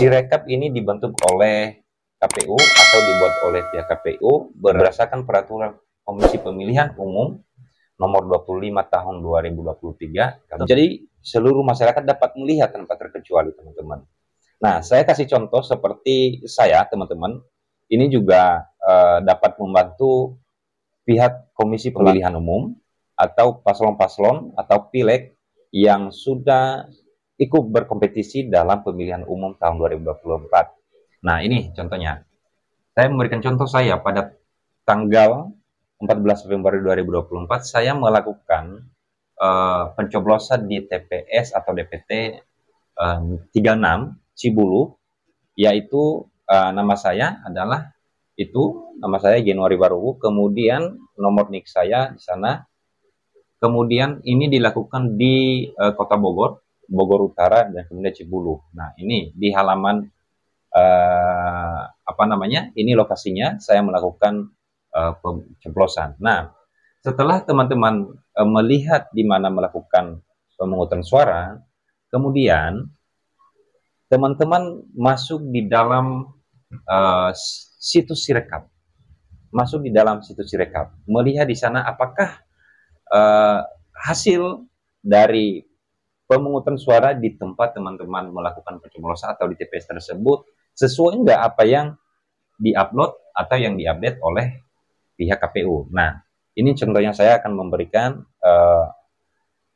Sirekap ini dibentuk oleh KPU atau dibuat oleh pihak KPU berdasarkan peraturan Komisi Pemilihan Umum nomor 25 tahun 2023. Jadi seluruh masyarakat dapat melihat tanpa terkecuali, teman-teman. Nah, saya kasih contoh seperti saya, teman-teman. Ini juga dapat membantu pihak Komisi Pemilihan Umum atau paslon-paslon atau pileg yang sudah ikut berkompetisi dalam pemilihan umum tahun 2024. Nah, ini contohnya. Saya memberikan contoh saya pada tanggal 14 Februari 2024, saya melakukan pencoblosan di TPS atau DPT 36 Cibulu, yaitu nama saya adalah nama saya Januari Baruwu, kemudian nomor NIK saya di sana. Kemudian ini dilakukan di Kota Bogor, Bogor Utara, dan kemudian Cibulu. Nah, ini di halaman ini lokasinya saya melakukan pencoblosan. Nah, setelah teman-teman melihat di mana melakukan pemungutan suara, kemudian teman-teman masuk di dalam situs Sirekap. Masuk di dalam situs Sirekap, melihat di sana apakah hasil dari pemungutan suara di tempat teman-teman melakukan pencoblosan atau di TPS tersebut sesuai enggak apa yang diupload atau yang diupdate oleh pihak KPU. Nah, ini contohnya saya akan memberikan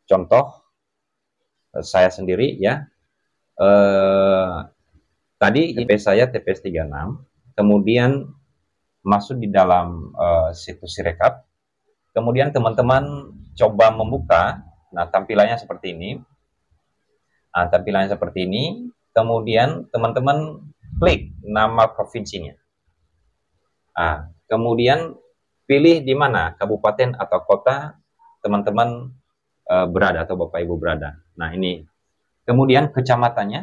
contoh saya sendiri ya. Tadi TPS saya TPS 36, kemudian masuk di dalam situs Sirekap. Kemudian teman-teman coba membuka, nah tampilannya seperti ini. Nah, tampilannya seperti ini. Kemudian teman-teman klik nama provinsinya. Nah, kemudian pilih di mana kabupaten atau kota teman-teman berada atau Bapak Ibu berada. Nah, ini. Kemudian kecamatannya.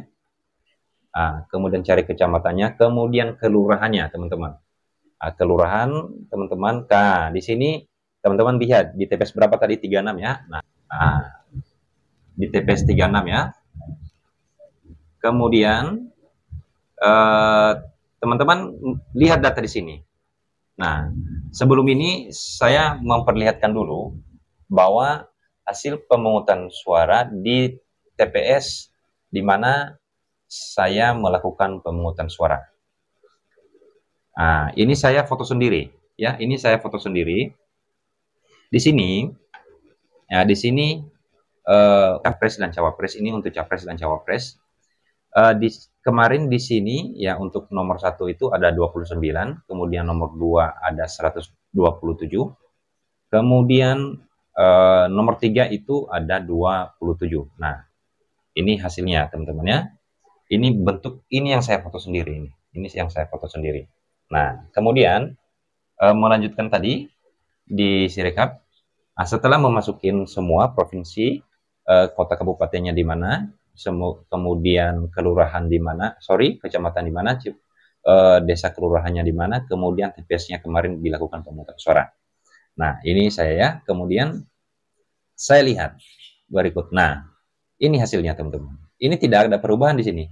Nah, kemudian cari kecamatannya, kemudian kelurahannya, teman-teman. Nah, kelurahan, teman-teman. Nah, di sini teman-teman lihat di TPS berapa tadi? 36 ya. Nah, di TPS 36 ya. Kemudian teman-teman lihat data di sini. Nah, sebelum ini saya memperlihatkan dulu bahwa hasil pemungutan suara di TPS di mana saya melakukan pemungutan suara. Nah, ini saya foto sendiri ya. Ini saya foto sendiri. Di sini, ya di sini capres dan cawapres, ini untuk capres dan cawapres. Kemarin di sini ya untuk nomor 1 itu ada 29, kemudian nomor 2 ada 127, kemudian nomor 3 itu ada 27. Nah, ini hasilnya teman-teman ya. Ini bentuk, ini yang saya foto sendiri ini. Ini yang saya foto sendiri. Nah, kemudian melanjutkan tadi di Sirekap. Nah, setelah memasukin semua provinsi, kota kabupatennya di mana, kemudian kelurahan di mana, kecamatan di mana, desa kelurahannya di mana, kemudian TPS-nya kemarin dilakukan pemungutan suara. Nah, ini saya ya. Kemudian saya lihat berikut. Nah, ini hasilnya teman-teman. Ini tidak ada perubahan di sini.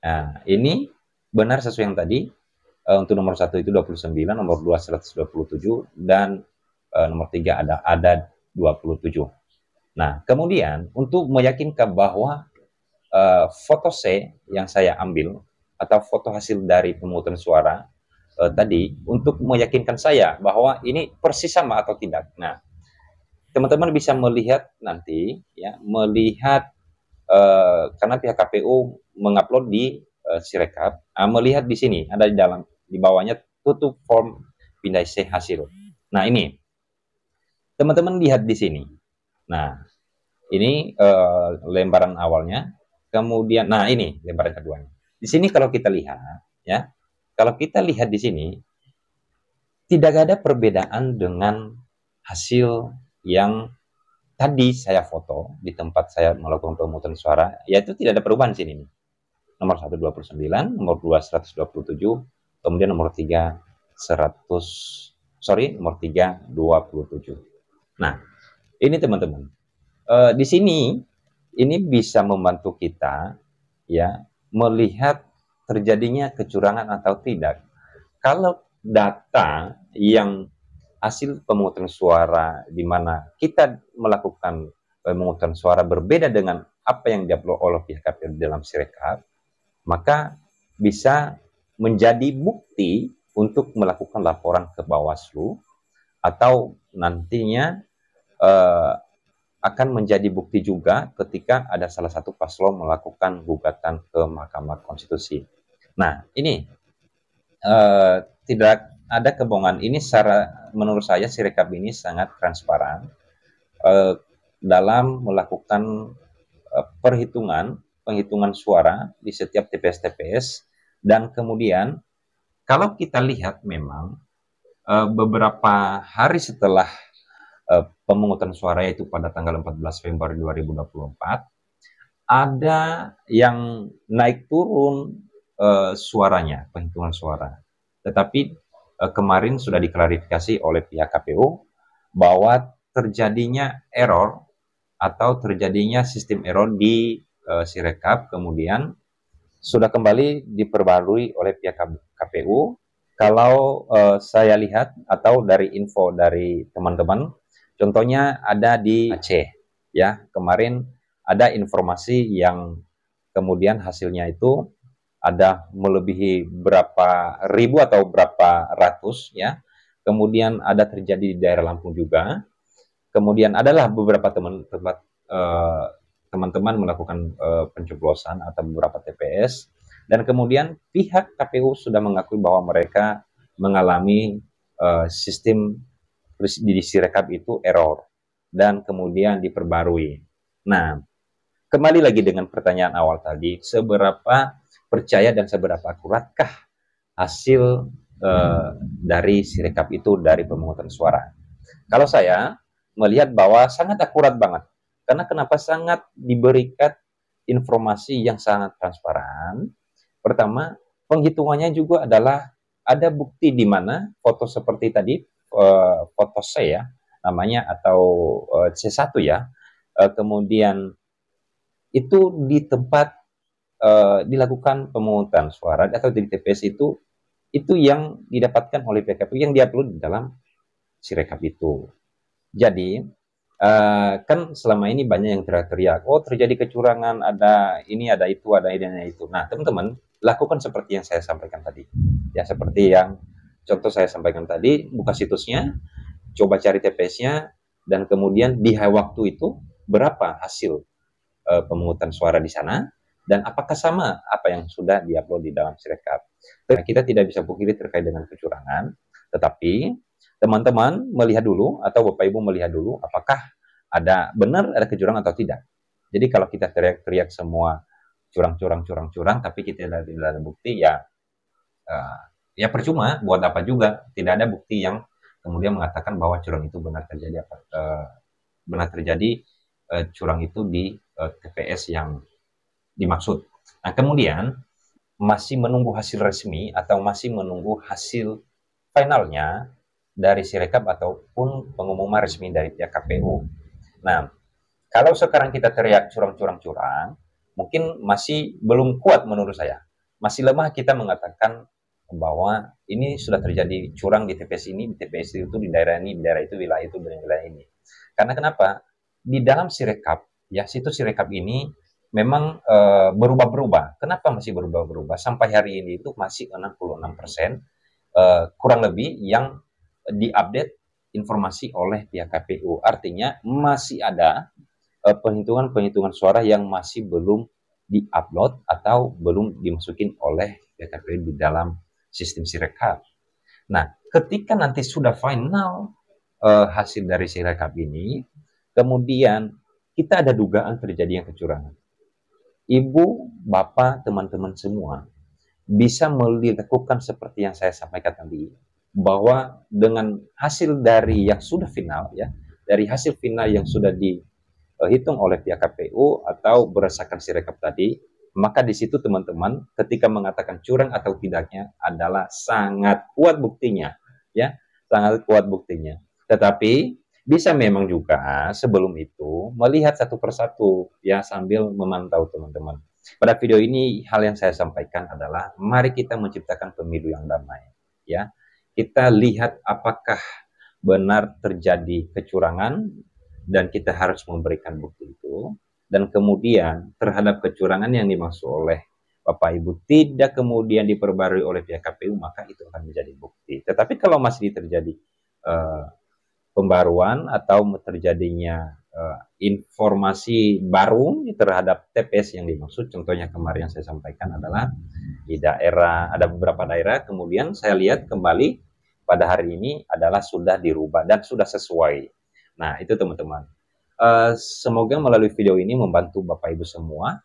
Nah, ini benar sesuai yang tadi. Untuk nomor 1 itu 29, nomor 2 127, dan nomor 3 ada 27. Nah, kemudian untuk meyakinkan bahwa foto C yang saya ambil atau foto hasil dari pemungutan suara tadi untuk meyakinkan saya bahwa ini persis sama atau tidak. Nah, teman-teman bisa melihat nanti ya, melihat karena pihak KPU mengupload di Sirekap, melihat di sini ada di bawahnya tutup form pindai C hasil. Nah, ini teman-teman lihat di sini. Nah, ini lembaran awalnya. Kemudian, nah ini lembaran keduanya. Di sini kalau kita lihat, ya, kalau kita lihat di sini, tidak ada perbedaan dengan hasil yang tadi saya foto di tempat saya melakukan pemungutan suara, yaitu tidak ada perubahan di sini. Nomor 1 29, nomor 2 127, kemudian nomor 3 nomor 3 27. Nah, ini teman-teman. Di sini ini bisa membantu kita ya melihat terjadinya kecurangan atau tidak. Kalau data yang hasil pemungutan suara di mana kita melakukan pemungutan suara berbeda dengan apa yang diupload oleh pihak KPU dalam Sirekap, maka bisa menjadi bukti untuk melakukan laporan ke Bawaslu, atau nantinya akan menjadi bukti juga ketika ada salah satu paslon melakukan gugatan ke Mahkamah Konstitusi. Nah, ini tidak ada kebohongan. Ini menurut saya Sirekap ini sangat transparan dalam melakukan penghitungan suara di setiap TPS-TPS. Dan kemudian kalau kita lihat memang beberapa hari setelah pemungutan suara, yaitu pada tanggal 14 Februari 2024, ada yang naik turun suaranya, penghitungan suara. Tetapi kemarin sudah diklarifikasi oleh pihak KPU bahwa terjadinya error atau terjadinya sistem error di Sirekap, kemudian sudah kembali diperbarui oleh pihak KPU. Kalau saya lihat atau dari info dari teman-teman, contohnya ada di Aceh, ya, kemarin ada informasi yang kemudian hasilnya itu ada melebihi berapa ribu atau berapa ratus, ya. Kemudian ada terjadi di daerah Lampung juga. Kemudian adalah beberapa teman-teman melakukan pencoblosan atau beberapa TPS, dan kemudian pihak KPU sudah mengakui bahwa mereka mengalami sistem di Sirekap itu error dan kemudian diperbarui. Nah, kembali lagi dengan pertanyaan awal tadi, seberapa percaya dan seberapa akuratkah hasil dari Sirekap itu dari pemungutan suara? Kalau saya melihat bahwa sangat akurat banget. Karena kenapa? Sangat diberikan informasi yang sangat transparan. Pertama, penghitungannya juga adalah ada bukti di mana foto seperti tadi, foto C ya namanya, atau C1 ya. Kemudian itu di tempat dilakukan pemungutan suara atau di TPS itu yang didapatkan oleh PKP yang diupload di dalam Sirekap itu. Jadi kan selama ini banyak yang teriak-teriak, oh terjadi kecurangan, ada ini, ada itu, ada ini, ada itu. Nah, teman-teman, lakukan seperti yang saya sampaikan tadi. Ya, seperti yang contoh saya sampaikan tadi, buka situsnya, coba cari TPS-nya, dan kemudian di waktu itu berapa hasil pemungutan suara di sana, dan apakah sama apa yang sudah diupload di dalam Sirekap. Nah, kita tidak bisa pungkiri terkait dengan kecurangan, tetapi teman-teman melihat dulu atau Bapak Ibu melihat dulu apakah ada benar ada kecurangan atau tidak. Jadi kalau kita teriak-teriak semua curang tapi kita tidak ada bukti, ya ya percuma, buat apa juga. Tidak ada bukti yang kemudian mengatakan bahwa curang itu benar terjadi curang itu di TPS yang dimaksud. Nah, kemudian masih menunggu hasil resmi atau masih menunggu hasil finalnya dari Sirekap ataupun pengumuman resmi dari pihak KPU. Nah, kalau sekarang kita teriak curang, mungkin masih belum kuat menurut saya. Masih lemah kita mengatakan bahwa ini sudah terjadi curang di TPS ini, di TPS itu, di daerah ini, di daerah itu, wilayah itu, dan wilayah ini. Karena kenapa? Di dalam Sirekap, ya, situs Sirekap ini memang berubah-berubah. Kenapa masih berubah-berubah? Sampai hari ini itu masih 66% kurang lebih yang diupdate informasi oleh pihak KPU. Artinya masih ada penghitungan suara yang masih belum diupload atau belum dimasukin oleh pihak KPU di dalam sistem Sirekap. Nah, ketika nanti sudah final hasil dari Sirekap ini, kemudian kita ada dugaan terjadinya kecurangan. Ibu, bapak, teman-teman semua bisa melakukan seperti yang saya sampaikan tadi, bahwa dengan hasil dari yang sudah final, ya, dari hasil final yang sudah dihitung oleh pihak KPU atau berdasarkan Sirekap tadi, maka di situ teman-teman ketika mengatakan curang atau tidaknya adalah sangat kuat buktinya, ya, sangat kuat buktinya. Tetapi bisa memang juga sebelum itu melihat satu persatu, ya, sambil memantau teman-teman. Pada video ini hal yang saya sampaikan adalah mari kita menciptakan pemilu yang damai, ya. Kita lihat apakah benar terjadi kecurangan dan kita harus memberikan bukti itu, dan kemudian terhadap kecurangan yang dimaksud oleh Bapak Ibu tidak kemudian diperbarui oleh pihak KPU, maka itu akan menjadi bukti. Tetapi kalau masih terjadi pembaruan atau terjadinya informasi baru terhadap TPS yang dimaksud, contohnya kemarin yang saya sampaikan adalah di daerah, ada beberapa daerah, kemudian saya lihat kembali pada hari ini adalah sudah dirubah dan sudah sesuai. Nah, itu teman-teman. Semoga melalui video ini membantu Bapak Ibu semua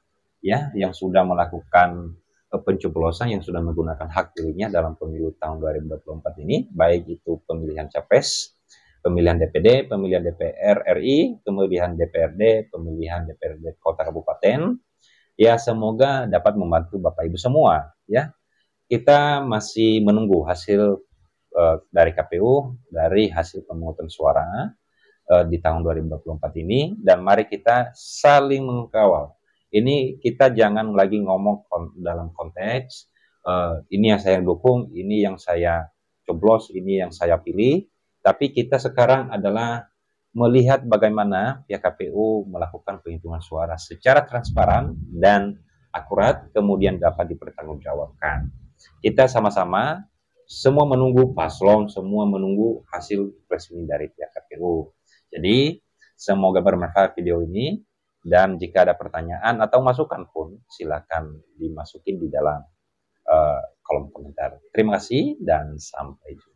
ya yang sudah melakukan pencoblosan, yang sudah menggunakan hak pilihnya dalam pemilu tahun 2024 ini, baik itu pemilihan capres, pemilihan DPD, pemilihan DPR RI, pemilihan DPRD, pemilihan DPRD kota kabupaten. Ya, semoga dapat membantu Bapak Ibu semua ya. Kita masih menunggu hasil dari KPU, dari hasil pemungutan suara di tahun 2024 ini, dan mari kita saling mengawal. Ini kita jangan lagi ngomong dalam konteks ini yang saya dukung, ini yang saya coblos, ini yang saya pilih, tapi kita sekarang adalah melihat bagaimana pihak KPU melakukan penghitungan suara secara transparan dan akurat, kemudian dapat dipertanggungjawabkan. Kita sama-sama semua menunggu paslon, semua menunggu hasil resmi dari pihak KPU. Jadi, semoga bermanfaat video ini, dan jika ada pertanyaan atau masukan pun, silakan dimasukin di dalam kolom komentar. Terima kasih dan sampai jumpa.